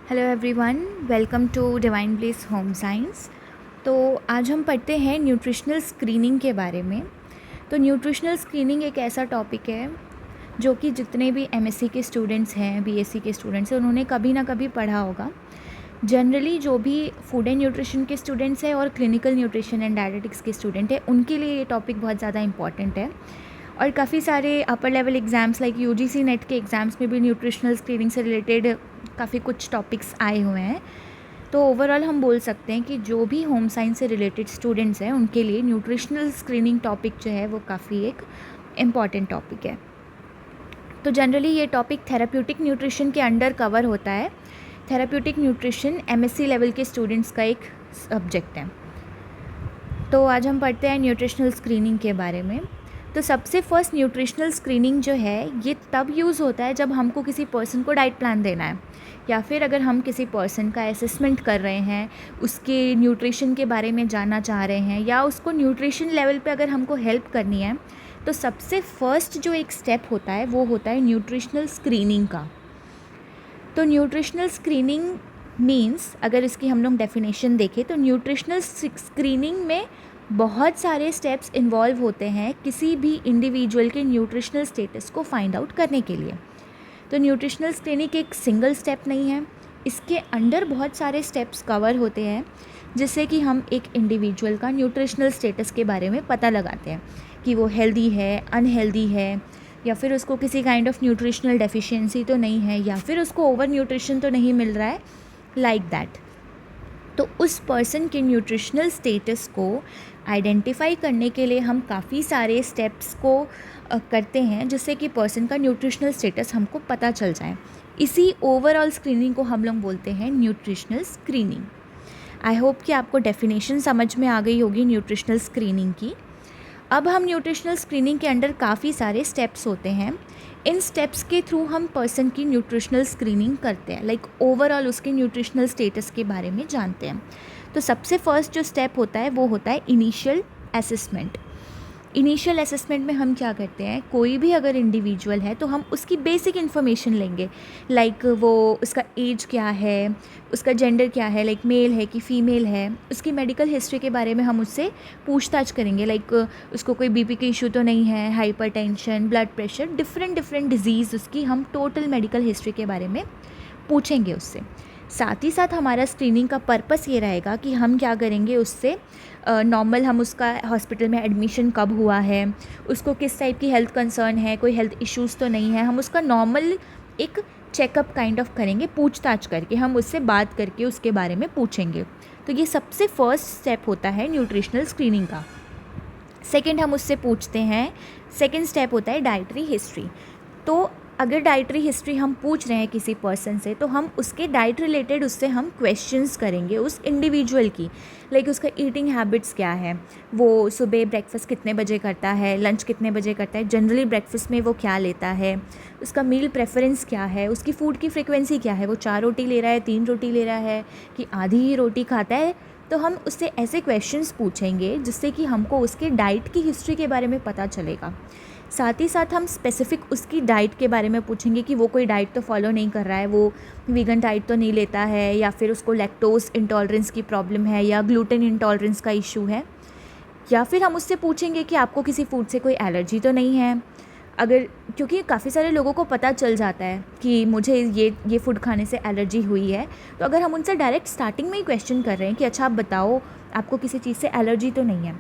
Hello everyone, welcome to divine bliss home science. तो आज हम पढ़ते हैं न्यूट्रिशनल स्क्रीनिंग के बारे में। तो न्यूट्रिशनल स्क्रीनिंग एक ऐसा टॉपिक है जो कि जितने भी एमएससी के स्टूडेंट्स हैं, बीएससी के स्टूडेंट्स हैं, उन्होंने कभी ना कभी पढ़ा होगा। जनरली जो भी फूड एंड न्यूट्रिशन के स्टूडेंट्स हैं और क्लिनिकल न्यूट्रिशन एंड डायटेटिक्स के स्टूडेंट हैं, उनके लिए ये टॉपिक बहुत ज़्यादा इंपॉर्टेंट है। और काफ़ी सारे upper level exams like UGC net के एग्ज़ाम्स में भी न्यूट्रिशनल स्क्रीनिंग से रिलेटेड काफ़ी कुछ टॉपिक्स आए हुए हैं। तो ओवरऑल हम बोल सकते हैं कि जो भी होम साइंस से रिलेटेड स्टूडेंट्स हैं उनके लिए न्यूट्रिशनल स्क्रीनिंग टॉपिक जो है वो काफ़ी एक इम्पॉर्टेंट टॉपिक है। तो जनरली ये टॉपिक थेराप्यूटिक न्यूट्रिशन के अंडर कवर होता है। थेराप्यूटिक न्यूट्रिशन एमएससी लेवल के स्टूडेंट्स का एक सब्जेक्ट है। तो आज हम पढ़ते हैं न्यूट्रिशनल स्क्रीनिंग के बारे में। तो सबसे फर्स्ट न्यूट्रिशनल स्क्रीनिंग जो है ये तब यूज़ होता है जब हमको किसी पर्सन को डाइट प्लान देना है, या फिर अगर हम किसी पर्सन का असेसमेंट कर रहे हैं, उसके न्यूट्रिशन के बारे में जानना चाह रहे हैं, या उसको न्यूट्रिशन लेवल पे अगर हमको हेल्प करनी है, तो सबसे फर्स्ट जो एक स्टेप होता है वो होता है न्यूट्रिशनल स्क्रीनिंग का। तो न्यूट्रिशनल स्क्रीनिंग मीन्स, अगर इसकी हम लोग डेफिनेशन देखें तो न्यूट्रिशनल स्क्रीनिंग में बहुत सारे स्टेप्स इन्वॉल्व होते हैं किसी भी इंडिविजुअल के न्यूट्रिशनल स्टेटस को फाइंड आउट करने के लिए। तो न्यूट्रिशनल स्क्रीनिंग एक सिंगल स्टेप नहीं है, इसके अंडर बहुत सारे स्टेप्स कवर होते हैं जिससे कि हम एक इंडिविजुअल का न्यूट्रिशनल स्टेटस के बारे में पता लगाते हैं कि वो हेल्दी है, अनहेल्दी है, या फिर उसको किसी काइंड ऑफ न्यूट्रिशनल डेफिशिएंसी तो नहीं है, या फिर उसको ओवर न्यूट्रिशन तो नहीं मिल रहा है, लाइक दैट। तो उस पर्सन के न्यूट्रिशनल स्टेटस को आइडेंटिफाई करने के लिए हम काफ़ी सारे स्टेप्स को करते हैं जिससे कि पर्सन का न्यूट्रिशनल स्टेटस हमको पता चल जाए। इसी ओवरऑल स्क्रीनिंग को हम लोग बोलते हैं न्यूट्रिशनल स्क्रीनिंग। आई होप कि आपको डेफिनेशन समझ में आ गई होगी न्यूट्रिशनल स्क्रीनिंग की। अब हम न्यूट्रिशनल स्क्रीनिंग के अंडर काफ़ी सारे स्टेप्स होते हैं। इन स्टेप्स के थ्रू हम पर्सन की न्यूट्रिशनल स्क्रीनिंग करते हैं, लाइक ओवरऑल उसके न्यूट्रिशनल स्टेटस के बारे में जानते हैं। तो सबसे फर्स्ट जो स्टेप होता है वो होता है इनिशियल असेसमेंट। इनिशियल असेसमेंट में हम क्या करते हैं, कोई भी अगर इंडिविजुअल है तो हम उसकी बेसिक इन्फॉर्मेशन लेंगे, लाइक वो उसका एज क्या है, उसका जेंडर क्या है, लाइक मेल है कि फीमेल है, उसकी मेडिकल हिस्ट्री के बारे में हम उससे पूछताछ करेंगे, लाइक उसको कोई बीपी का इशू तो नहीं है, hypertension, blood pressure, different disease, उसकी हम टोटल मेडिकल हिस्ट्री के बारे में पूछेंगे उससे। साथ ही साथ हमारा स्क्रीनिंग का पर्पस ये रहेगा कि हम क्या करेंगे उससे, नॉर्मल हम उसका हॉस्पिटल में एडमिशन कब हुआ है, उसको किस टाइप की हेल्थ कंसर्न है, कोई हेल्थ इश्यूज़ तो नहीं है, हम उसका नॉर्मल एक चेकअप काइंड ऑफ करेंगे, पूछताछ करके हम उससे बात करके उसके बारे में पूछेंगे। तो ये सबसे फर्स्ट स्टेप होता है न्यूट्रिशनल स्क्रीनिंग का। सेकेंड हम उससे पूछते हैं, सेकेंड स्टेप होता है डाइटरी हिस्ट्री। तो अगर डाइटरी हिस्ट्री हम पूछ रहे हैं किसी पर्सन से, तो हम उसके डाइट रिलेटेड उससे हम क्वेश्चंस करेंगे उस इंडिविजुअल की, लाइक उसका ईटिंग हैबिट्स क्या है, वो सुबह ब्रेकफास्ट कितने बजे करता है, लंच कितने बजे करता है, जनरली ब्रेकफास्ट में वो क्या लेता है, उसका मील प्रेफरेंस क्या है, उसकी फ़ूड की फ्रिक्वेंसी क्या है, वो 4 रोटी ले रहा है, 3 रोटी ले रहा है कि आधी ही रोटी खाता है। तो हम उससे ऐसे क्वेश्चंस पूछेंगे जिससे कि हमको उसके डाइट की हिस्ट्री के बारे में पता चलेगा। साथ ही साथ हम स्पेसिफ़िक उसकी डाइट के बारे में पूछेंगे कि वो कोई डाइट तो फॉलो नहीं कर रहा है, वो वीगन डाइट तो नहीं लेता है, या फिर उसको लैक्टोज इंटॉलरेंस की प्रॉब्लम है, या ग्लूटेन इंटॉलरेंस का इशू है, या फिर हम उससे पूछेंगे कि आपको किसी फूड से कोई एलर्जी तो नहीं है। अगर, क्योंकि काफ़ी सारे लोगों को पता चल जाता है कि मुझे ये फ़ूड खाने से एलर्जी हुई है, तो अगर हम उनसे डायरेक्ट स्टार्टिंग में ही क्वेश्चन कर रहे हैं कि अच्छा आप बताओ आपको किसी चीज़ से एलर्जी तो नहीं है,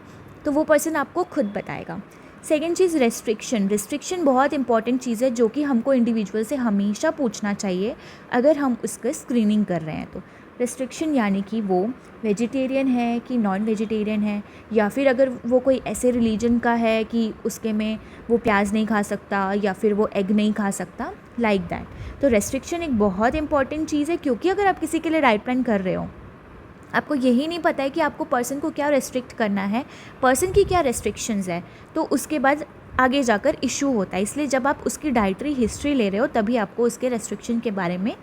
तो वो पर्सन आपको खुद बताएगा। सेकेंड चीज़ रिस्ट्रिक्शन बहुत इंपॉर्टेंट चीज़ है जो कि हमको इंडिविजुअल से हमेशा पूछना चाहिए अगर हम उसका स्क्रीनिंग कर रहे हैं। तो रिस्ट्रिक्शन यानी कि वो वेजिटेरियन है कि नॉन वेजिटेरियन है, या फिर अगर वो कोई ऐसे रिलीजन का है कि उसके में वो प्याज नहीं खा सकता, या फिर वो एग नहीं खा सकता, लाइक दैट। तो रेस्ट्रिक्शन एक बहुत इंपॉर्टेंट चीज़ है, क्योंकि अगर आप किसी के लिए डाइट प्लान कर रहे हो, आपको यही नहीं पता है कि आपको पर्सन को क्या रेस्ट्रिक्ट करना है, पर्सन की क्या रेस्ट्रिक्शंस है, तो उसके बाद आगे जाकर इशू होता है। इसलिए जब आप उसकी डाइटरी हिस्ट्री ले रहे हो तभी आपको उसके रेस्ट्रिक्शन के बारे में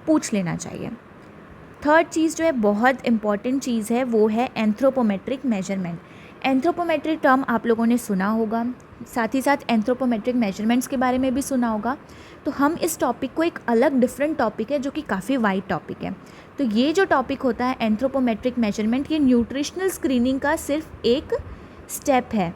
पूछ लेना चाहिए। थर्ड चीज़ जो है बहुत इंपॉर्टेंट चीज़ है वो है एंथ्रोपोमेट्रिक मेजरमेंट। एंथ्रोपोमेट्रिक टर्म आप लोगों ने सुना होगा, साथ ही साथ एंथ्रोपोमेट्रिक मेजरमेंट्स के बारे में भी सुना होगा। तो हम इस टॉपिक को एक अलग डिफरेंट टॉपिक है जो कि काफ़ी वाइड टॉपिक है। तो ये जो टॉपिक होता है एंथ्रोपोमेट्रिक मेजरमेंट, ये न्यूट्रिशनल स्क्रीनिंग का सिर्फ एक स्टेप है,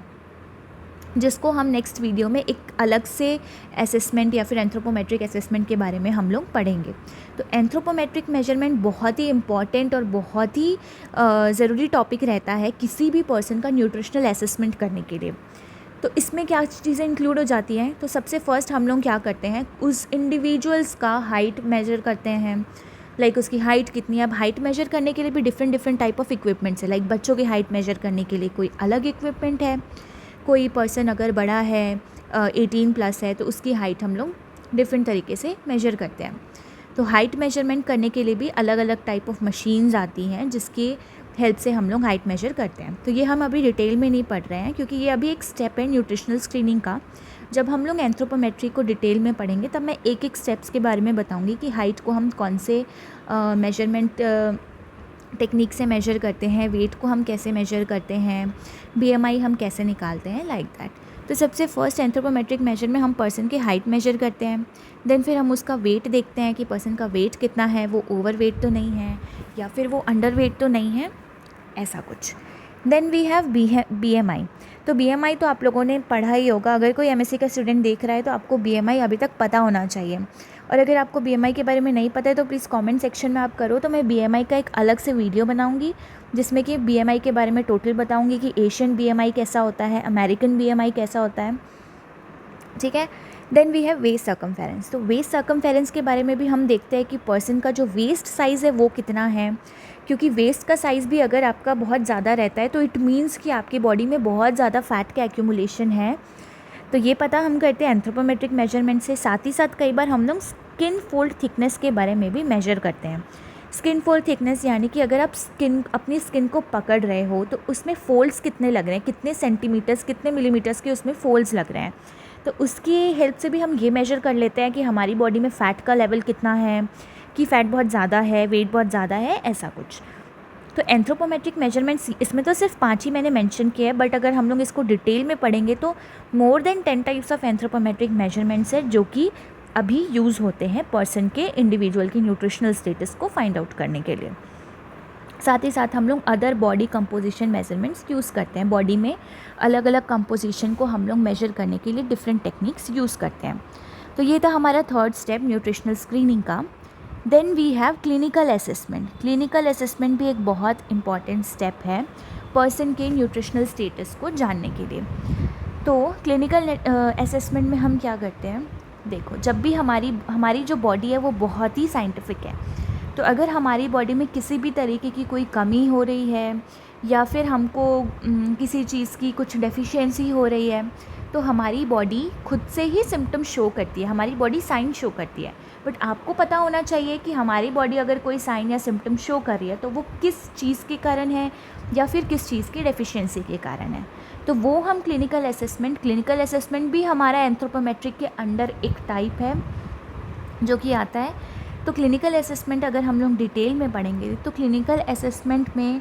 जिसको हम नेक्स्ट वीडियो में एक अलग से असेसमेंट या फिर एंथ्रोपोमेट्रिक असेसमेंट के बारे में हम लोग पढ़ेंगे। तो एंथ्रोपोमेट्रिक मेजरमेंट बहुत ही इम्पॉर्टेंट और बहुत ही ज़रूरी टॉपिक रहता है किसी भी पर्सन का न्यूट्रिशनल असेसमेंट करने के लिए। तो इसमें क्या चीज़ें इंक्लूड हो जाती हैं, तो सबसे फर्स्ट हम लोग क्या करते हैं, उस इंडिविजुअल्स का हाइट मेजर करते हैं, लाइक उसकी हाइट कितनी है। अब हाइट मेजर करने के लिए भी डिफरेंट टाइप ऑफ इक्विपमेंट्स है, लाइक बच्चों की हाइट मेजर करने के लिए कोई अलग इक्विपमेंट है, कोई पर्सन अगर बड़ा है 18+ है तो उसकी हाइट हम लोग डिफरेंट तरीके से मेजर करते हैं। तो हाइट मेजरमेंट करने के लिए भी अलग अलग टाइप ऑफ मशीन्स आती हैं जिसकी हेल्प से हम लोग हाइट मेजर करते हैं। तो ये हम अभी डिटेल में नहीं पढ़ रहे हैं क्योंकि ये अभी एक स्टेप है न्यूट्रिशनल स्क्रीनिंग का। जब हम लोग एंथ्रोपोमेट्री को डिटेल में पढ़ेंगे तब मैं एक एक स्टेप्स के बारे में बताऊंगी कि हाइट को हम कौन से मेजरमेंट टेक्निक से मेजर करते हैं, वेट को हम कैसे मेजर करते हैं, BMI हम कैसे निकालते हैं, लाइक दैट। तो सबसे फर्स्ट एंथ्रोपोमेट्रिक मेजर में हम पर्सन की हाइट मेजर करते हैं, देन फिर हम उसका वेट देखते हैं कि पर्सन का वेट कितना है, वो ओवर वेट तो नहीं है या फिर वो अंडर वेट तो नहीं है, ऐसा कुछ। Then we have BMI। तो BMI तो आप लोगों ने पढ़ा ही होगा, अगर कोई MSc का स्टूडेंट देख रहा है तो आपको BMI अभी तक पता होना चाहिए। और अगर आपको BMI के बारे में नहीं पता है तो प्लीज़ कमेंट सेक्शन में आप करो, तो मैं BMI का एक अलग से वीडियो बनाऊंगी जिसमें कि BMI के बारे में टोटल बताऊंगी कि एशियन BMI कैसा होता है, अमेरिकन BMI कैसा होता है, ठीक है। Then we have waist circumference. तो वेस्ट सर्कमफेरेंस के बारे में भी हम देखते हैं कि पर्सन का जो वेस्ट साइज़ है वो कितना है, क्योंकि वेस्ट का साइज़ भी अगर आपका बहुत ज़्यादा रहता है तो इट मीन्स कि आपकी बॉडी में बहुत ज़्यादा फ़ैट का एक्यूमुलेशन है। तो ये पता हम करते हैं एंथ्रोपोमेट्रिक मेजरमेंट से। साथ ही साथ कई बार हम लोग स्किन फोल्ड थिकनेस के बारे में भी मेजर करते हैं। स्किन फोल्ड थिकनेस यानी कि अगर आप अपनी स्किन को पकड़ रहे हो तो उसमें फोल्ड्स कितने लग रहे हैं, कितने सेंटीमीटर्स कितने मिलीमीटर्स के उसमें फोल्ड्स लग रहे हैं। तो उसकी हेल्प से भी हम ये मेजर कर लेते हैं कि हमारी बॉडी में फ़ैट का लेवल कितना है, कि फ़ैट बहुत ज़्यादा है, वेट बहुत ज़्यादा है, ऐसा कुछ। तो एंथ्रोपोमेट्रिक मेजरमेंट्स इसमें तो सिर्फ 5 ही मैंने मेंशन किया है, बट अगर हम लोग इसको डिटेल में पढ़ेंगे तो more than 10 types of anthropometric measurements है जो कि अभी यूज़ होते हैं पर्सन के इंडिविजुअल की न्यूट्रिशनल स्टेटस को फाइंड आउट करने के लिए। साथ ही साथ हम लोग other body composition measurements use करते हैं, बॉडी में अलग अलग कंपोजिशन को हम लोग मेजर करने के लिए डिफरेंट टेक्निक्स यूज़ करते हैं। तो ये था हमारा थर्ड स्टेप न्यूट्रिशनल स्क्रीनिंग का। Then we have clinical assessment. Clinical assessment भी एक बहुत इंपॉर्टेंट स्टेप है पर्सन के न्यूट्रिशनल स्टेटस को जानने के लिए। तो क्लिनिकल असेसमेंट में हम क्या करते हैं, देखो जब भी हमारी जो बॉडी है वो बहुत ही साइंटिफिक है। तो अगर हमारी बॉडी में किसी भी तरीके की कोई कमी हो रही है या फिर हमको किसी चीज़ की कुछ डेफिशिएंसी हो रही है तो हमारी बॉडी खुद से ही सिम्टम शो करती है, हमारी बॉडी साइन शो करती है। बट आपको पता होना चाहिए कि हमारी बॉडी अगर कोई साइन या सिम्टम शो कर रही है तो वो किस चीज़ के कारण है या फिर किस चीज़ की डेफिशिएंसी के कारण है। तो वो हम क्लिनिकल असेसमेंट भी हमारा एंथ्रोपोमेट्रिक के अंडर एक टाइप है जो कि आता है। तो क्लिनिकल असेसमेंट अगर हम लोग डिटेल में पढ़ेंगे तो क्लिनिकल असेसमेंट में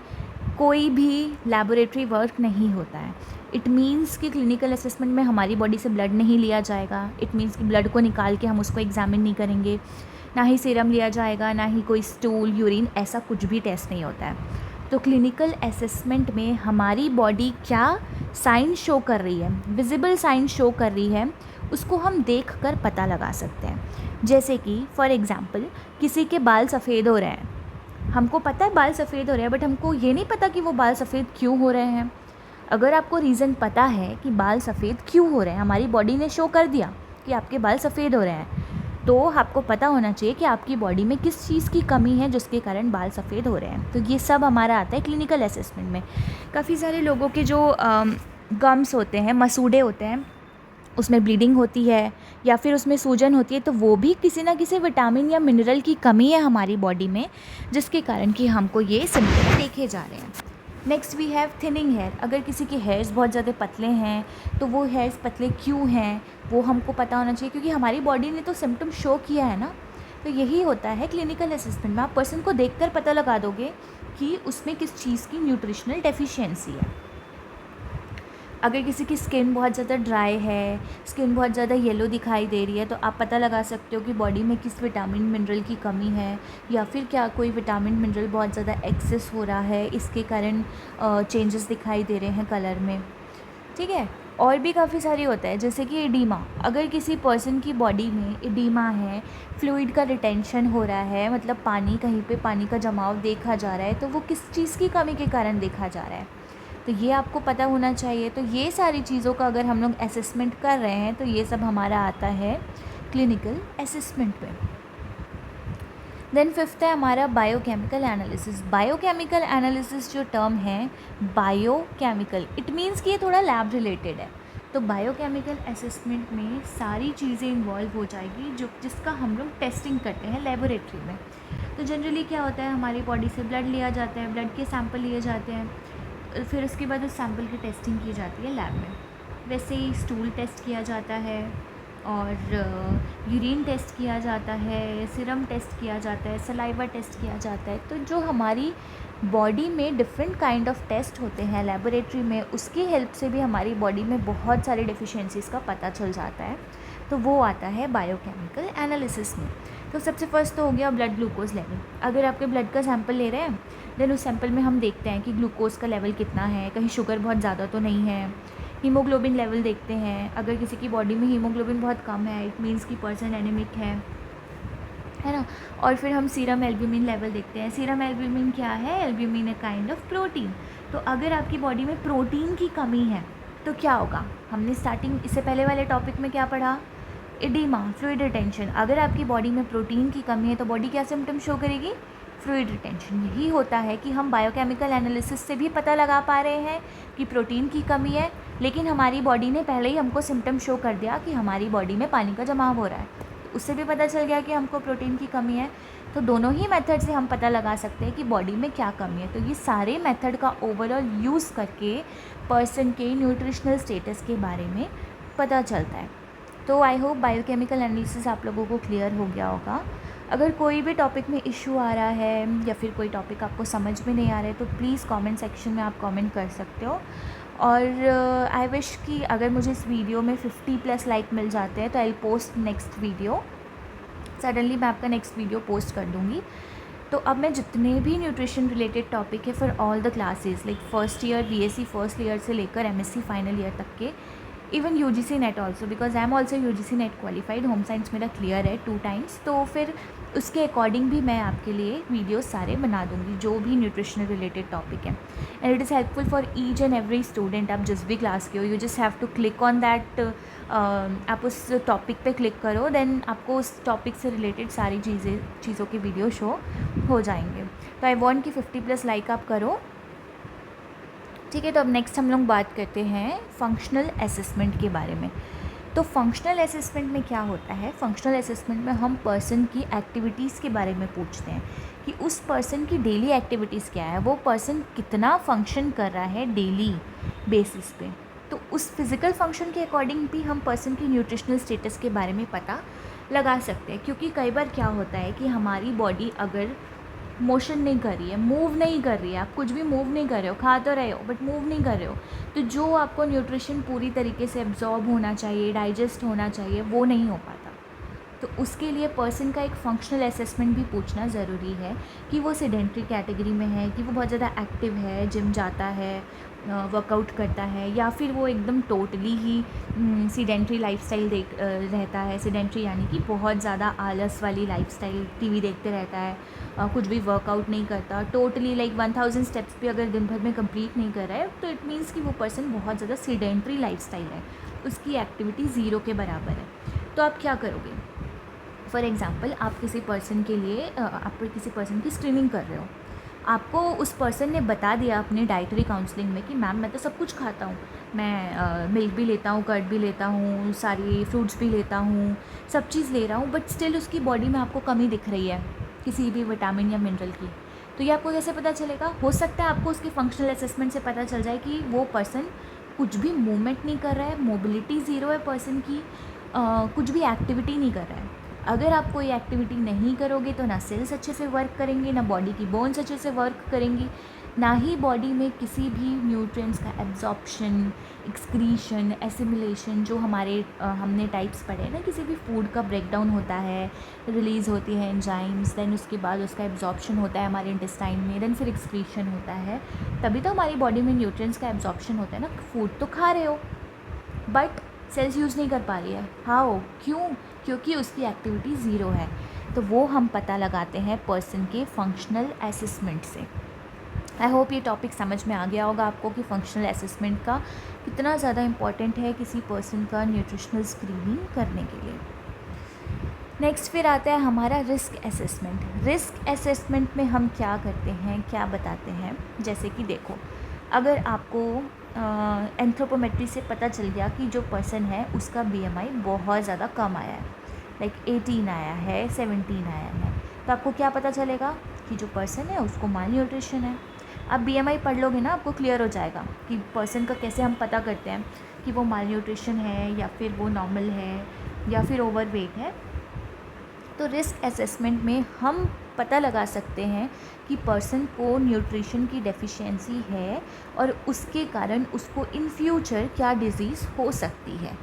कोई भी लैबोरेटरी वर्क नहीं होता है। इट मीन्स कि क्लिनिकल असेसमेंट में हमारी बॉडी से ब्लड नहीं लिया जाएगा। इट मीन्स कि ब्लड को निकाल के हम उसको एग्जामिन नहीं करेंगे, ना ही सीरम लिया जाएगा, ना ही कोई स्टूल, यूरिन, ऐसा कुछ भी टेस्ट नहीं होता है। तो क्लिनिकल असेसमेंट में हमारी बॉडी क्या साइन शो कर रही है, विजिबल साइन शो कर रही है, उसको हम देख कर पता लगा सकते हैं। जैसे कि फॉर एग्ज़ाम्पल किसी के बाल सफ़ेद हो रहे हैं, हमको पता है बाल सफ़ेद हो रहे हैं, बट हमको ये नहीं पता कि वो बाल सफ़ेद क्यों हो रहे हैं। अगर आपको रीज़न पता है कि बाल सफ़ेद क्यों हो रहे हैं, हमारी बॉडी ने शो कर दिया कि आपके बाल सफ़ेद हो रहे हैं, तो आपको पता होना चाहिए कि आपकी बॉडी में किस चीज़ की कमी है जिसके कारण बाल सफ़ेद हो रहे हैं। तो ये सब हमारा आता है क्लिनिकल असेसमेंट में। काफ़ी सारे लोगों के जो गम्स होते हैं, मसूड़े होते हैं, उसमें ब्लीडिंग होती है या फिर उसमें सूजन होती है, तो वो भी किसी ना किसी विटामिन या मिनरल की कमी है हमारी बॉडी में, जिसके कारण कि हमको ये सिम्टम देखे जा रहे हैं। Next we have thinning hair. अगर किसी के हेयर्स बहुत ज़्यादा पतले हैं तो वो हेयर्स पतले क्यों हैं वो हमको पता होना चाहिए, क्योंकि हमारी बॉडी ने तो सिम्टम शो किया है ना। तो यही होता है क्लिनिकल असेसमेंट में, आप पर्सन को देखकर पता लगा दोगे कि उसमें किस चीज़ की न्यूट्रिशनल डेफिशिएंसी है। अगर किसी की स्किन बहुत ज़्यादा ड्राई है, स्किन बहुत ज़्यादा येलो दिखाई दे रही है, तो आप पता लगा सकते हो कि बॉडी में किस विटामिन मिनरल की कमी है, या फिर क्या कोई विटामिन मिनरल बहुत ज़्यादा एक्सेस हो रहा है, इसके कारण चेंजेस दिखाई दे रहे हैं कलर में। ठीक है। और भी काफ़ी सारी होता है, जैसे कि एडीमा। अगर किसी पर्सन की बॉडी में एडीमा है, फ्लूइड का रिटेंशन हो रहा है, मतलब पानी, कहीं पे पानी का जमाव देखा जा रहा है, तो वो किस चीज़ की कमी के कारण देखा जा रहा है, तो ये आपको पता होना चाहिए। तो ये सारी चीज़ों का अगर हम लोग असेसमेंट कर रहे हैं, तो ये सब हमारा आता है क्लिनिकल असेसमेंट में। देन फिफ्थ है हमारा बायोकेमिकल एनालिसिस। बायोकेमिकल एनालिसिस जो टर्म है, बायोकेमिकल, इट मीन्स कि ये थोड़ा लैब रिलेटेड है। तो बायोकेमिकल असेसमेंट में सारी चीज़ें इन्वॉल्व हो जाएगी जिसका हम लोग टेस्टिंग करते हैं लेबोरेटरी में। तो जनरली क्या होता है, हमारी बॉडी से ब्लड लिया जाता है, ब्लड के सैंपल लिए जाते हैं, फिर उसके बाद उस सैंपल की टेस्टिंग की जाती है लैब में। वैसे ही स्टूल टेस्ट किया जाता है, और यूरिन टेस्ट किया जाता है, सीरम टेस्ट किया जाता है, सलाइवा टेस्ट किया जाता है। तो जो हमारी बॉडी में डिफरेंट काइंड ऑफ टेस्ट होते हैं लेबोरेटरी में, उसकी हेल्प से भी हमारी बॉडी में बहुत सारी डेफिशिएंसीज का पता चल जाता है। तो वो आता है बायोकेमिकल एनालिसिस में। तो सबसे फर्स्ट तो हो गया ब्लड ग्लूकोज लेवल। अगर आपके ब्लड का सैंपल ले रहे हैं, देन उस सैंपल में हम देखते हैं कि ग्लूकोज का लेवल कितना है, कहीं शुगर बहुत ज़्यादा तो नहीं है। हीमोग्लोबिन लेवल देखते हैं, अगर किसी की बॉडी में हीमोग्लोबिन बहुत कम है, इट मीन्स कि पर्सन एनीमिक है ना। और फिर हम सीरम एल्ब्यूमिन लेवल देखते हैं। सीरम एल्ब्यूमिन क्या है, albumin a kind of protein. तो अगर आपकी बॉडी में प्रोटीन की कमी है तो क्या होगा, हमने स्टार्टिंग इससे पहले वाले टॉपिक में क्या पढ़ा, एडिमा, फ्लूइड रिटेंशन। अगर आपकी बॉडी में प्रोटीन की कमी है तो बॉडी क्या सिम्टम शो करेगी, फ्लूइड रिटेंशन। यही होता है कि हम बायोकेमिकल एनालिसिस से भी पता लगा पा रहे हैं कि प्रोटीन की कमी है, लेकिन हमारी बॉडी ने पहले ही हमको सिम्टम शो कर दिया कि हमारी बॉडी में पानी का जमाव हो रहा है, तो उससे भी पता चल गया कि हमको प्रोटीन की कमी है। तो दोनों ही मेथड से हम पता लगा सकते हैं कि बॉडी में क्या कमी है। तो ये सारे मेथड का ओवरऑल यूज़ करके पर्सन के न्यूट्रिशनल स्टेटस के बारे में पता चलता है। तो आई होप बायोकेमिकल एनालिसिस आप लोगों को क्लियर हो गया होगा। अगर कोई भी टॉपिक में इशू आ रहा है या फिर कोई टॉपिक आपको समझ में नहीं आ रहा है, तो प्लीज़ कमेंट सेक्शन में आप कमेंट कर सकते हो। और आई विश कि अगर मुझे इस वीडियो में 50+ लाइक मिल जाते हैं तो I post next video. Suddenly मैं आपका नेक्स्ट वीडियो पोस्ट कर दूँगी। तो अब मैं जितने भी न्यूट्रिशन रिलेटेड टॉपिक है for all the classes, like first year BSc first year से लेकर एमएससी फाइनल ईयर तक के, even UGC net also, because I am also UGC net qualified, home science मेरा क्लियर है 2 टाइम्स। तो फिर उसके अकॉर्डिंग भी मैं आपके लिए वीडियोस सारे बना दूंगी जो भी न्यूट्रिशन रिलेटेड टॉपिक है। And it is helpful for each and every student. आप जिस भी क्लास के हो, you just have to click on that, आप उस टॉपिक पे क्लिक करो, देन आपको उस टॉपिक से रिलेटेड सारी चीज़ों के वीडियो शो हो जाएंगे। तो आई वॉन्ट कि 50+ लाइक आप करो, ठीक है। तो अब नेक्स्ट हम लोग बात करते हैं फंक्शनल असेसमेंट के बारे में। तो फंक्शनल असेसमेंट में क्या होता है, फंक्शनल असेसमेंट में हम पर्सन की एक्टिविटीज़ के बारे में पूछते हैं कि उस पर्सन की डेली एक्टिविटीज़ क्या है, वो पर्सन कितना फंक्शन कर रहा है डेली बेसिस पे। तो उस फिज़िकल फंक्शन के अकॉर्डिंग भी हम पर्सन की न्यूट्रिशनल स्टेटस के बारे में पता लगा सकते हैं। क्योंकि कई बार क्या होता है कि हमारी बॉडी अगर मोशन नहीं कर रही है, मूव नहीं कर रही है, आप कुछ भी मूव नहीं कर रहे हो, खा तो रहे हो बट मूव नहीं कर रहे हो, तो जो आपको न्यूट्रिशन पूरी तरीके से एब्जॉर्ब होना चाहिए, डाइजेस्ट होना चाहिए, वो नहीं हो पाता। तो उसके लिए पर्सन का एक फंक्शनल असेसमेंट भी पूछना ज़रूरी है कि वो सेडेंट्री कैटेगरी में है, कि वो बहुत ज़्यादा एक्टिव है, जिम जाता है, वर्कआउट करता है, या फिर वो एकदम टोटली ही सीडेंट्री लाइफस्टाइल रहता है। सीडेंट्री यानी कि बहुत ज़्यादा आलस वाली लाइफस्टाइल, टीवी देखते रहता है, कुछ भी वर्कआउट नहीं करता, टोटली लाइक 1000 स्टेप्स भी अगर दिन भर में कंप्लीट नहीं कर रहा है, तो इट मीन्स कि वो पर्सन बहुत ज़्यादा सीडेंट्री लाइफस्टाइल है, उसकी एक्टिविटी ज़ीरो के बराबर है। तो आप क्या करोगे, फॉर एग्ज़ाम्पल आप किसी पर्सन के लिए आप किसी पर्सन की स्क्रीनिंग कर रहे हो, आपको उस पर्सन ने बता दिया अपनी डाइटरी काउंसलिंग में कि मैम मैं तो सब कुछ खाता हूँ, मैं मिल्क भी लेता हूँ, कर्ड भी लेता हूँ, सारी फ्रूट्स भी लेता हूँ, सब चीज़ ले रहा हूँ, बट स्टिल उसकी बॉडी में आपको कमी दिख रही है किसी भी विटामिन या मिनरल की। तो ये आपको कैसे पता चलेगा, हो सकता है आपको उसके फंक्शनल असेसमेंट से पता चल जाए कि वो पर्सन कुछ भी मूवमेंट नहीं कर रहा है, मोबिलिटी ज़ीरो है पर्सन की, कुछ भी एक्टिविटी नहीं कर रहा है। अगर आप कोई एक्टिविटी नहीं करोगे तो ना सेल्स अच्छे से वर्क करेंगे, ना बॉडी की बोन्स अच्छे से वर्क करेंगी, ना ही बॉडी में किसी भी न्यूट्रिएंट्स का एब्जॉर्प्शन, एक्सक्रीशन, एसिमिलेशन, जो हमारे हमने टाइप्स पढ़े हैं ना, किसी भी फूड का ब्रेकडाउन होता है, रिलीज़ होती है एंजाइम्स, देन उसके बाद उसका एब्जॉर्प्शन होता है हमारे इंटेस्टाइन में, देन फिर एक्सक्रीशन होता है, तभी तो हमारी बॉडी में न्यूट्रिएंट्स का एब्जॉर्प्शन होता है ना। फूड तो खा रहे हो बट सेल्स यूज़ नहीं कर पा रही है, हाउ, क्यों? क्योंकि उसकी एक्टिविटी ज़ीरो है। तो वो हम पता लगाते हैं पर्सन के फंक्शनल असेसमेंट से। आई होप ये टॉपिक समझ में आ गया होगा आपको कि फंक्शनल असेसमेंट का कितना ज़्यादा इम्पॉर्टेंट है किसी पर्सन का न्यूट्रिशनल स्क्रीनिंग करने के लिए। नेक्स्ट फिर आता है हमारा रिस्क असेसमेंट। रिस्क असेसमेंट में हम क्या करते हैं, क्या बताते हैं, जैसे कि देखो, अगर आपको एंथ्रोपोमेट्री से पता चल गया कि जो पर्सन है उसका BMI बहुत ज़्यादा कम आया है, लाइक 18 आया है, 17 आया है, तो आपको क्या पता चलेगा कि जो पर्सन है उसको माल न्यूट्रिशन है। आप BMI पढ़ लोगे ना, आपको क्लियर हो जाएगा कि पर्सन का कैसे हम पता करते हैं कि वो माल न्यूट्रिशन है या फिर वो नॉर्मल है या फिर ओवरवेट है। तो रिस्क असेसमेंट में हम पता लगा सकते हैं कि पर्सन को न्यूट्रिशन की डेफिशिएंसी है और उसके कारण उसको इन फ्यूचर क्या डिज़ीज़ हो सकती है।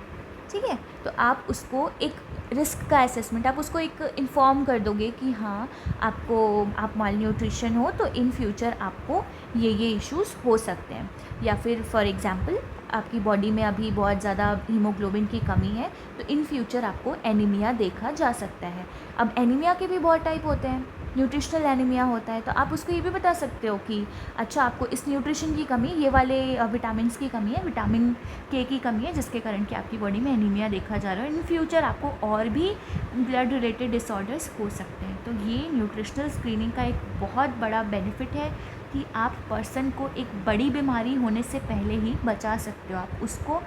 ठीक है, तो आप उसको एक रिस्क का असेसमेंट, आप उसको एक इन्फॉर्म कर दोगे कि हाँ आप माल न्यूट्रिशन हो तो इन फ्यूचर आपको ये इश्यूज़ हो सकते हैं। या फिर फॉर एग्ज़ाम्पल आपकी बॉडी में अभी बहुत ज़्यादा हीमोग्लोबिन की कमी है तो इन फ्यूचर आपको एनीमिया देखा जा सकता है। अब एनीमिया के भी बहुत टाइप होते हैं, न्यूट्रिशनल एनीमिया होता है, तो आप उसको ये भी बता सकते हो कि अच्छा आपको इस न्यूट्रिशन की कमी, ये वाले विटामिन्स की कमी है, विटामिन के की कमी है, जिसके कारण कि आपकी बॉडी में एनीमिया देखा जा रहा है। इन फ्यूचर आपको और भी ब्लड रिलेटेड डिसऑर्डर्स हो सकते हैं। तो ये न्यूट्रिशनल स्क्रीनिंग का एक बहुत बड़ा बेनिफिट है कि आप पर्सन को एक बड़ी बीमारी होने से पहले ही बचा सकते हो, आप उसको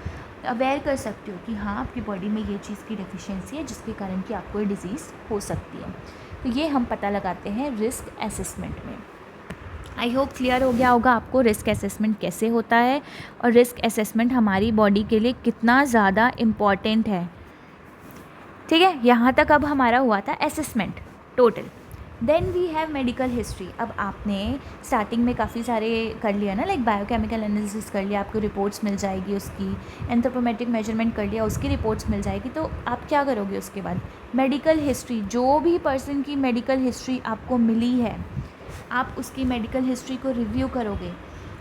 अवेयर कर सकते हो कि हाँ आपकी बॉडी में ये चीज़ की डेफिशिएंसी है जिसके कारण कि आपको ये डिज़ीज़ हो सकती है। तो ये हम पता लगाते हैं रिस्क असेसमेंट में। आई होप क्लियर हो गया होगा आपको रिस्क असेसमेंट कैसे होता है और रिस्क असेसमेंट हमारी बॉडी के लिए कितना ज़्यादा इम्पॉर्टेंट है। ठीक है, यहाँ तक अब हमारा हुआ था assessment total. Then we have medical history. अब आपने स्टार्टिंग में काफ़ी सारे कर लिया ना, लाइक बायोकेमिकल एनालिसिस कर लिया, आपको रिपोर्ट्स मिल जाएगी उसकी, एंथ्रोपोमेट्रिक मेजरमेंट कर लिया, उसकी रिपोर्ट्स मिल जाएगी। तो आप क्या करोगे उसके बाद? मेडिकल हिस्ट्री, जो भी पर्सन की मेडिकल हिस्ट्री आपको मिली है आप उसकी मेडिकल हिस्ट्री को रिव्यू करोगे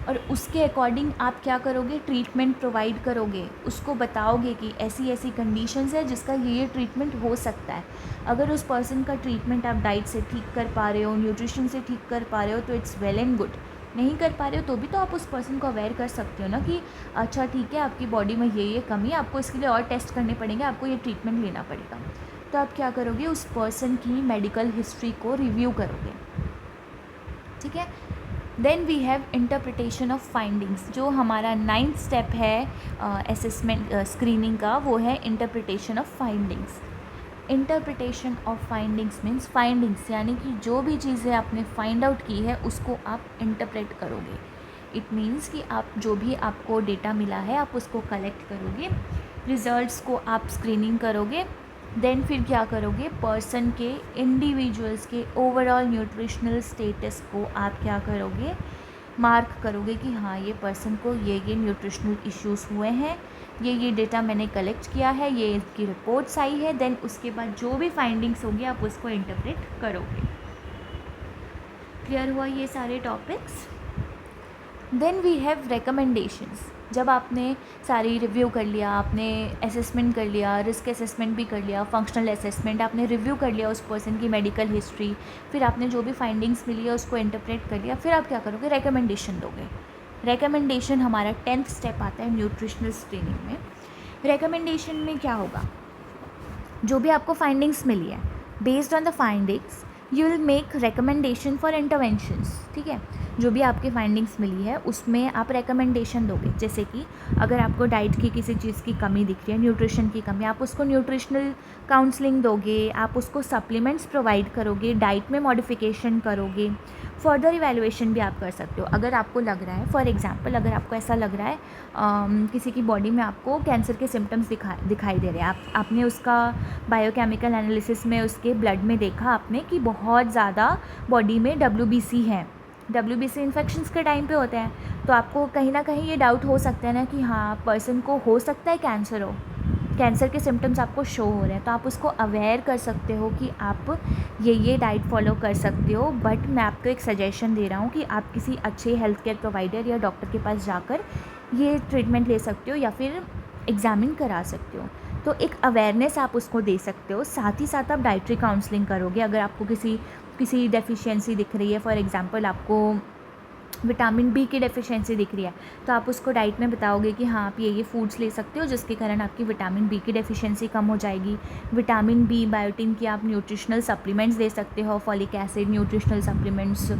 और उसके अकॉर्डिंग आप क्या करोगे? ट्रीटमेंट प्रोवाइड करोगे, उसको बताओगे कि ऐसी ऐसी कंडीशंस है जिसका ये ट्रीटमेंट हो सकता है। अगर उस पर्सन का ट्रीटमेंट आप डाइट से ठीक कर पा रहे हो, न्यूट्रिशन से ठीक कर पा रहे हो तो इट्स वेल एंड गुड। नहीं कर पा रहे हो तो भी तो आप उस पर्सन को अवेयर कर सकते हो ना कि अच्छा ठीक है आपकी बॉडी में ये कमी है, आपको इसके लिए और टेस्ट करने पड़ेंगे, आपको ये ट्रीटमेंट लेना पड़ेगा। तो आप क्या करोगे? उस पर्सन की मेडिकल हिस्ट्री को रिव्यू करोगे। ठीक है, then we have interpretation of findings. जो हमारा 9th स्टेप है असेसमेंट स्क्रीनिंग का, वो है interpretation of findings. Interpretation of findings means findings यानी कि जो भी चीज़ें आपने फाइंड आउट की है उसको आप इंटरप्रेट करोगे। इट मीन्स कि आप जो भी आपको डेटा मिला है आप उसको कलेक्ट करोगे, रिजल्ट्स को आप स्क्रीनिंग करोगे, देन फिर क्या करोगे? पर्सन के इंडिविजुअल्स के ओवरऑल न्यूट्रिशनल स्टेटस को आप क्या करोगे? मार्क करोगे कि हाँ ये पर्सन को ये न्यूट्रिशनल इश्यूज़ हुए हैं, ये डेटा मैंने कलेक्ट किया है, ये इसकी रिपोर्ट्स आई है। देन उसके बाद जो भी फाइंडिंग्स होंगी आप उसको इंटरप्रेट करोगे। क्लियर हुआ ये सारे topics? Then we have recommendations. जब आपने सारी रिव्यू कर लिया, आपने असेसमेंट कर लिया, रिस्क असेसमेंट भी कर लिया, फंक्शनल असेसमेंट, आपने रिव्यू कर लिया उस पर्सन की मेडिकल हिस्ट्री, फिर आपने जो भी फाइंडिंग्स मिली है उसको इंटरप्रेट कर लिया, फिर आप क्या करोगे? रिकमेंडेशन दोगे। रिकमेंडेशन हमारा 10th स्टेप आता है न्यूट्रिशनल स्क्रीनिंग में। रिकमेंडेशन में क्या होगा? जो भी आपको फाइंडिंग्स मिली है, based on the findings you will make recommendation for interventions. ठीक है, जो भी आपकी फाइंडिंग्स मिली है उसमें आप रिकमेंडेशन दोगे। जैसे कि अगर आपको डाइट की किसी चीज़ की कमी दिख रही है, न्यूट्रिशन की कमी, आप उसको न्यूट्रिशनल काउंसलिंग दोगे, आप उसको सप्लीमेंट्स प्रोवाइड करोगे, डाइट में मॉडिफिकेशन करोगे। फर्दर इवैल्यूएशन भी आप कर सकते हो। अगर आपको लग रहा है, फॉर एग्जांपल अगर आपको ऐसा लग रहा है किसी की बॉडी में आपको कैंसर के सिम्टम्स दिखाई दे रहे हैं, आपने उसका बायोकेमिकल एनालिसिस में उसके ब्लड में देखा आपने कि बहुत ज़्यादा बॉडी में WBC है, WBC इन्फेक्शंस के टाइम पे होते हैं, तो आपको कहीं ना कहीं ये डाउट हो सकता है ना कि हाँ पर्सन को हो सकता है कैंसर के सिम्टम्स आपको शो हो रहे हैं, तो आप उसको अवेयर कर सकते हो कि आप ये डाइट फॉलो कर सकते हो। बट मैं आपको एक सजेशन दे रहा हूँ कि आप किसी अच्छे हेल्थ केयर प्रोवाइडर या डॉक्टर के पास जाकर ये ट्रीटमेंट ले सकते हो या फिर एग्ज़ामिन करा सकते हो। तो एक अवेयरनेस आप उसको दे सकते हो। साथ ही साथ आप डाइटरी काउंसलिंग करोगे। अगर आपको किसी डेफिशिएंसी दिख रही है, फॉर एग्ज़ाम्पल आपको विटामिन बी की डेफिशिएंसी दिख रही है, तो आप उसको डाइट में बताओगे कि हाँ आप ये फूड्स ले सकते हो जिसके कारण आपकी विटामिन बी की डेफिशिएंसी कम हो जाएगी। विटामिन बी, बायोटिन की आप न्यूट्रिशनल सप्लीमेंट्स दे सकते हो, folic acid nutritional supplements,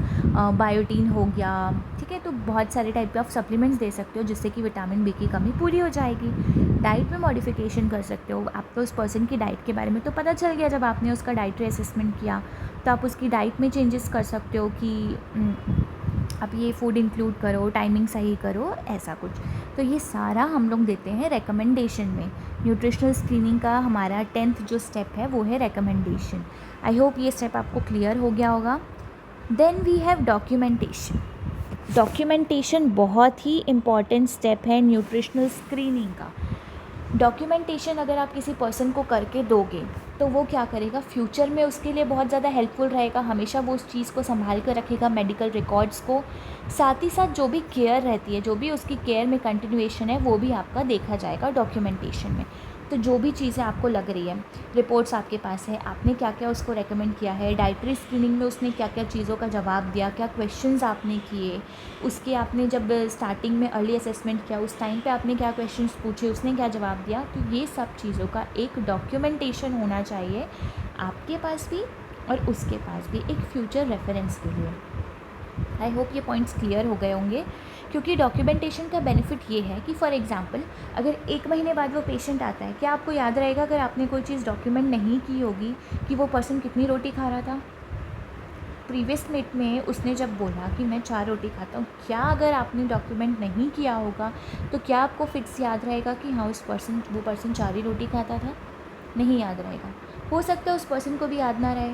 biotin हो गया, ठीक है। तो बहुत सारे टाइप के आप सप्लीमेंट्स दे सकते हो जिससे कि विटामिन बी की कमी पूरी हो जाएगी। डाइट में मॉडिफिकेशन कर सकते हो। आपको उस पर्सन की डाइट के बारे में तो पता चल गया जब आपने उसका डाइटरी असेसमेंट किया, तो आप उसकी डाइट में चेंजेस कर सकते हो कि आप ये फूड इंक्लूड करो, टाइमिंग सही करो, ऐसा कुछ। तो ये सारा हम लोग देते हैं रिकमेंडेशन में। न्यूट्रिशनल स्क्रीनिंग का हमारा 10th जो स्टेप है वो है रिकमेंडेशन। आई होप ये स्टेप आपको क्लियर हो गया होगा। Then we have documentation. Documentation बहुत ही इम्पॉर्टेंट स्टेप है न्यूट्रिशनल स्क्रीनिंग का। डॉक्यूमेंटेशन अगर आप किसी पर्सन को करके दोगे तो वो क्या करेगा, फ्यूचर में उसके लिए बहुत ज़्यादा हेल्पफुल रहेगा। हमेशा वो उस चीज़ को संभाल कर रखेगा, मेडिकल रिकॉर्ड्स को। साथ ही साथ जो भी केयर रहती है, जो भी उसकी केयर में कंटिन्यूएशन है, वो भी आपका देखा जाएगा डॉक्यूमेंटेशन में। तो जो भी चीज़ें आपको लग रही है, रिपोर्ट्स आपके पास है, आपने क्या क्या उसको रेकमेंड किया है, डाइटरी स्क्रीनिंग में उसने क्या क्या चीज़ों का जवाब दिया, क्या क्वेश्चंस आपने किए, उसके आपने जब स्टार्टिंग में अर्ली असेसमेंट किया उस टाइम पे आपने क्या क्वेश्चंस पूछे, उसने क्या जवाब दिया, तो ये सब चीज़ों का एक डॉक्यूमेंटेशन होना चाहिए आपके पास भी और उसके पास भी, एक फ्यूचर रेफरेंस के लिए। आई होप ये पॉइंट्स क्लियर हो गए होंगे। क्योंकि डॉक्यूमेंटेशन का बेनिफिट ये है कि फॉर एग्जांपल अगर 1 महीने बाद वो पेशेंट आता है, क्या आपको याद रहेगा अगर आपने कोई चीज़ डॉक्यूमेंट नहीं की होगी कि वो पर्सन कितनी रोटी खा रहा था? प्रीवियस मीट में उसने जब बोला कि मैं 4 रोटी खाता हूँ, क्या अगर आपने डॉक्यूमेंट नहीं किया होगा तो क्या आपको फिक्स याद रहेगा कि हाँ वो पर्सन 4 ही रोटी खाता था? नहीं याद रहेगा। हो सकता है उस पर्सन को भी याद ना रहे।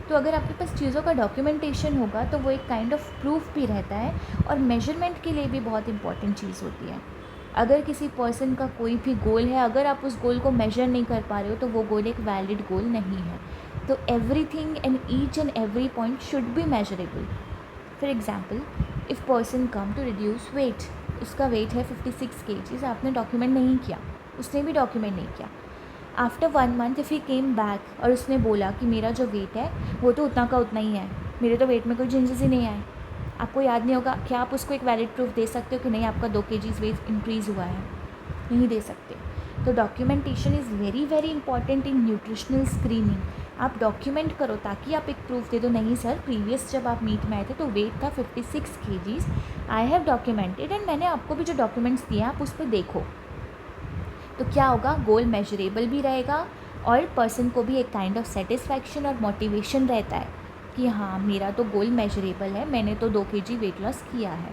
तो अगर आपके पास चीज़ों का डॉक्यूमेंटेशन होगा तो वो एक काइंड ऑफ प्रूफ भी रहता है और मेजरमेंट के लिए भी बहुत इंपॉर्टेंट चीज़ होती है। अगर किसी पर्सन का कोई भी गोल है, अगर आप उस गोल को मेजर नहीं कर पा रहे हो तो वो गोल एक वैलिड गोल नहीं है। तो everything and each and every point should be measurable. For example, if person come to reduce weight, उसका वेट है 56 kg, आपने डॉक्यूमेंट नहीं किया, उसने भी डॉक्यूमेंट नहीं किया। After 1 month if he came back और उसने बोला कि मेरा जो वेट है वो तो उतना का उतना ही है, मेरे तो वेट में कोई चेंजेस ही नहीं आए, आपको याद नहीं होगा, क्या आप उसको एक वैलिड प्रूफ दे सकते हो कि नहीं आपका 2 kg वेट इंक्रीज़ हुआ है? नहीं दे सकते। तो documentation is very very important in nutritional screening. आप डॉक्यूमेंट करो ताकि आप एक प्रूफ दे दो, नहीं सर प्रीवियस जब आप मीट में आए थे तो वेट था 56 kg, I have documented and मैंने आपको भी जो डॉक्यूमेंट्स दिए आप उस पर देखो। तो क्या होगा, गोल मेजरेबल भी रहेगा और पर्सन को भी एक काइंड ऑफ सेटिस्फैक्शन और मोटिवेशन रहता है कि हाँ मेरा तो गोल मेजरेबल है, मैंने तो 2 kg वेट लॉस किया है।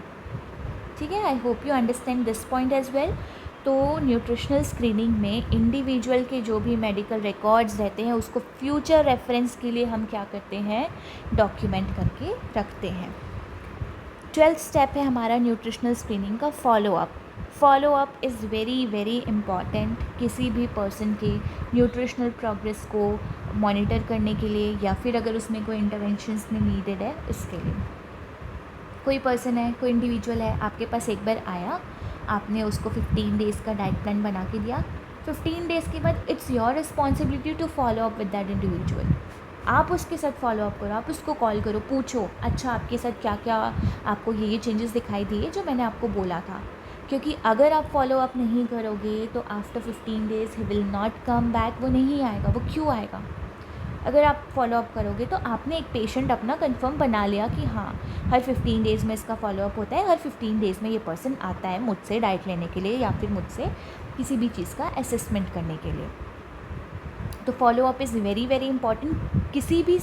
ठीक है, I hope you understand this point as well. तो न्यूट्रिशनल स्क्रीनिंग में इंडिविजुअल के जो भी मेडिकल रिकॉर्ड्स रहते हैं उसको फ्यूचर रेफरेंस के लिए हम क्या करते हैं, डॉक्यूमेंट करके रखते हैं। 12th स्टेप है हमारा न्यूट्रिशनल स्क्रीनिंग का follow up. Follow up is very very important किसी भी पर्सन के न्यूट्रिशनल प्रोग्रेस को मॉनिटर करने के लिए या फिर अगर उसमें कोई इंटरवेंशंस में नीडेड है इसके लिए। कोई पर्सन है, कोई इंडिविजुअल है, आपके पास एक बार आया, आपने उसको 15 डेज़ का डाइट प्लान बना के दिया। 15 डेज़ के बाद it's your responsibility to follow up with that individual. आप उसके साथ फॉलो अप करो, आप उसको कॉल करो, पूछो अच्छा आपके साथ क्या क्या आपको ये चेंजेस दिखाई दिए जो मैंने आपको बोला था। क्योंकि अगर आप फॉलो अप नहीं करोगे तो after 15 days he will not come back, वो नहीं आएगा। वो क्यों आएगा? अगर आप फॉलो अप करोगे तो आपने एक पेशेंट अपना कंफर्म बना लिया कि हाँ हर 15 डेज़ में इसका फॉलोअप होता है, हर 15 डेज़ में ये पर्सन आता है मुझसे डाइट लेने के लिए या फिर मुझसे किसी भी चीज़ का असेसमेंट करने के लिए। तो follow up is very very important. किसी भी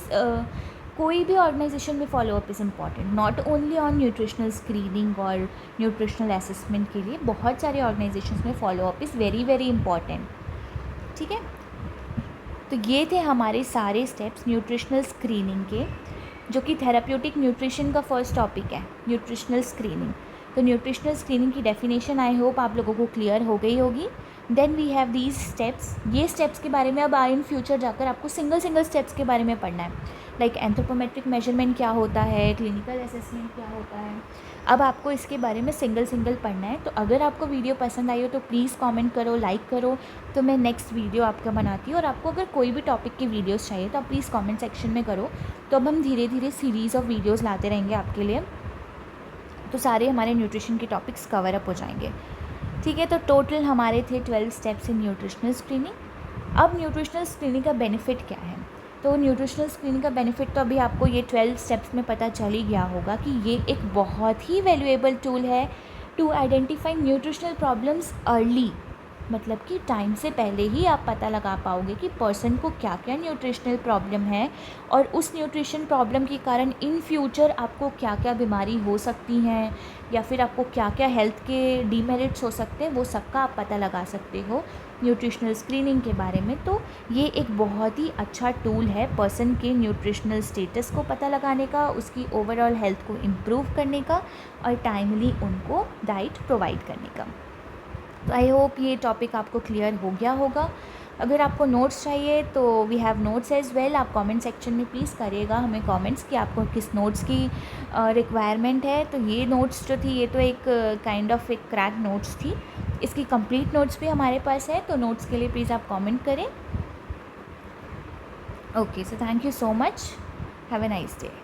कोई भी ऑर्गेनाइजेशन में follow up is important, not only on nutritional screening और न्यूट्रिशनल असेसमेंट के लिए। बहुत सारे ऑर्गेनाइजेशंस में follow up is very very important. ठीक है, तो ये थे हमारे सारे स्टेप्स न्यूट्रिशनल स्क्रीनिंग के। जो कि थेराप्यूटिक न्यूट्रिशन का फर्स्ट टॉपिक है, न्यूट्रिशनल स्क्रीनिंग। तो न्यूट्रिशनल स्क्रीनिंग की डेफिनेशन आई होप आप लोगों को क्लियर हो गई होगी। Then we have these steps, ये स्टेप्स के बारे में अब इन फ्यूचर जाकर आपको सिंगल स्टेप्स के बारे में पढ़ना है, लाइक एंथ्रोपोमेट्रिक मेजरमेंट क्या होता है, क्लिनिकल असेसमेंट क्या होता है, अब आपको इसके बारे में सिंगल पढ़ना है। तो अगर आपको वीडियो पसंद आई हो तो प्लीज़ कमेंट करो, लाइक करो, तो मैं नेक्स्ट वीडियो आपका बनाती हूँ। और आपको अगर कोई भी टॉपिक की वीडियोस चाहिए तो आप प्लीज़ कमेंट सेक्शन में करो, तो अब हम धीरे धीरे सीरीज़ ऑफ वीडियोस लाते रहेंगे आपके लिए, तो सारे हमारे न्यूट्रिशन के टॉपिक्स कवर अप हो जाएंगे। ठीक है, तो टोटल हमारे थे 12 स्टेप्स इन न्यूट्रिशनल स्क्रीनिंग। अब न्यूट्रिशनल स्क्रीनिंग का बेनिफिट क्या है? तो न्यूट्रिशनल स्क्रीनिंग का बेनिफिट तो अभी आपको ये 12 स्टेप्स में पता चल ही गया होगा कि ये एक बहुत ही वैल्यूएबल टूल है to identify nutritional problems early, मतलब कि टाइम से पहले ही आप पता लगा पाओगे कि पर्सन को क्या क्या न्यूट्रिशनल प्रॉब्लम है, और उस न्यूट्रिशन प्रॉब्लम के कारण इन फ्यूचर आपको क्या क्या बीमारी हो सकती हैं, या फिर आपको क्या क्या हेल्थ के डीमेरिट्स हो सकते हैं, वो सबका आप पता लगा सकते हो न्यूट्रिशनल स्क्रीनिंग के बारे में। तो ये एक बहुत ही अच्छा टूल है पर्सन के न्यूट्रिशनल स्टेटस को पता लगाने का, उसकी ओवरऑल हेल्थ को इम्प्रूव करने का, और टाइमली उनको डाइट प्रोवाइड करने का। तो आई होप ये टॉपिक आपको क्लियर हो गया होगा। अगर आपको नोट्स चाहिए तो we have notes as well, आप कमेंट सेक्शन में प्लीज़ करिएगा हमें कमेंट्स कि आपको किस नोट्स की रिक्वायरमेंट है। तो ये नोट्स जो थी ये तो एक काइंड ऑफ एक क्रैक नोट्स थी, इसकी कंप्लीट नोट्स भी हमारे पास है, तो नोट्स के लिए प्लीज़ आप कमेंट करें। Okay, so thank you so much, have a nice day.